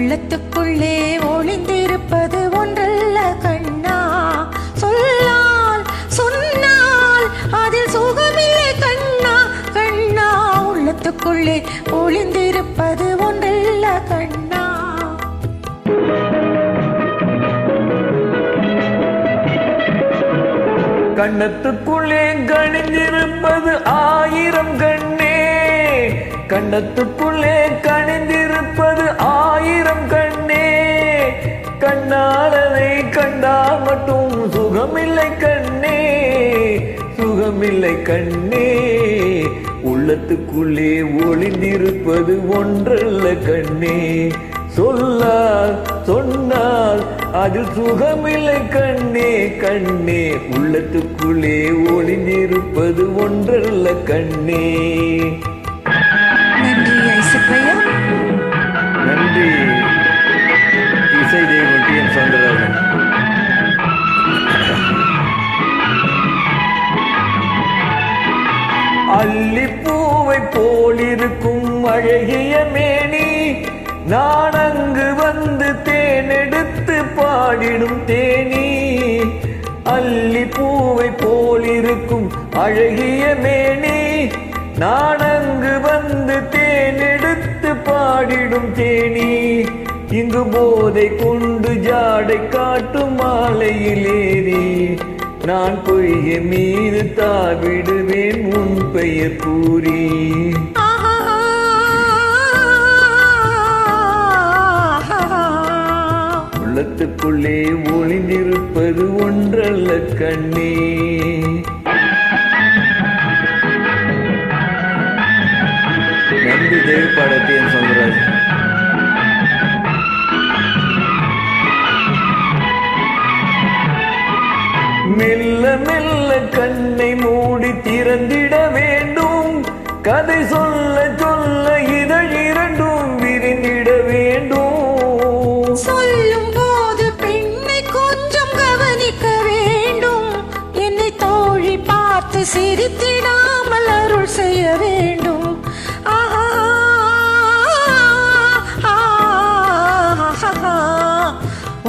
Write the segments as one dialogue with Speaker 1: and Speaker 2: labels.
Speaker 1: உள்ளத்துக்குள்ளே ஒளிந்திருப்பது ஒன்றல்ல கண்ணா. சொல்லால் சொன்னால் அதில் சுகமில்லை கண்ணா. கண்ணா உள்ளத்துக்குள்ளே ஒளிந்திருப்பது ஒன்றல்ல கண்ணா.
Speaker 2: கண்ணத்துக்குள்ளே கணிந்திருப்பது ஆயிரம் கண்ணே. கண்ணத்துக்குள்ளே கணிந்திருப்பது ஆயிரம் கண்ணே. கண்ணாளனை கண்டால் மட்டும் சுகமில்லை கண்ணே, சுகமில்லை கண்ணே. உள்ளத்துக்குள்ளே ஒளிந்திருப்பது ஒன்றல்ல கண்ணே. சொல்லால் சொன்னால் அதில் சுகமில்லை கண்ணே. கண்ணே உள்ளத்துக்குள்ளே ஒளிந்திருப்பது ஒன்றல்ல கண்ணே.
Speaker 1: நன்றி ஐசப்பையா.
Speaker 2: நன்றி இசை தெய்வம் டி.எம். சௌந்தரராஜன். அல்லிப்பூவை போலிருக்கும் அழகிய மேனி, நான் அங்கு வந்து தேனெடுத்து பாடிடும் தேனி. அல்லிப்பூவை போலிருக்கும் அழகிய மேனி, நான் அங்கு வந்து தேனெடுத்து பாடிடும் தேனி. இங்கு போதை கொண்டு ஜாடை காட்டும் மாலையில் ஏறி, நான் பொய்கை மீது தாவிடுவேன் உன் பெயர் கூறி. உள்ளத்துக்குள்ளே ஒளிந்திருப்பது ஒன்றல்ல கண்ணே. நன்றி தேவி பாடத்தியன் சொல்றாரு. மெல்ல மெல்ல கண்ணை மூடி திறந்திட வேண்டும். கதை சொல்ல சொல்ல இதழ் இரண்டும் விரிந்திட வேண்டும்.
Speaker 1: சொல்லும் போது பெண்ணை கொஞ்சம் கவனிக்க வேண்டும். என்னை தோழி பார்த்து சிரித்திடாமல் அருள் செய்ய வேண்டும்.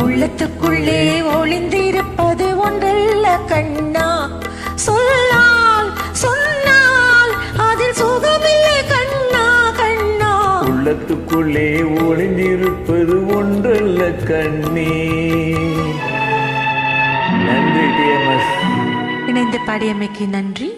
Speaker 1: உள்ளத்துக்குள்ளே ஒளிந்திருப்பது ஒன்றல்ல கண்ணா. சொல்லால் சொன்னால் அதில் சுகமில்லை கண்ணா. கண்ணா
Speaker 2: உள்ளத்துக்குள்ளே ஒளிந்திருப்பது ஒன்றல்ல கண்ணே. நன்றி டி.எம்.எஸ்.
Speaker 1: இணைந்து பாடியமைக்கு நன்றி.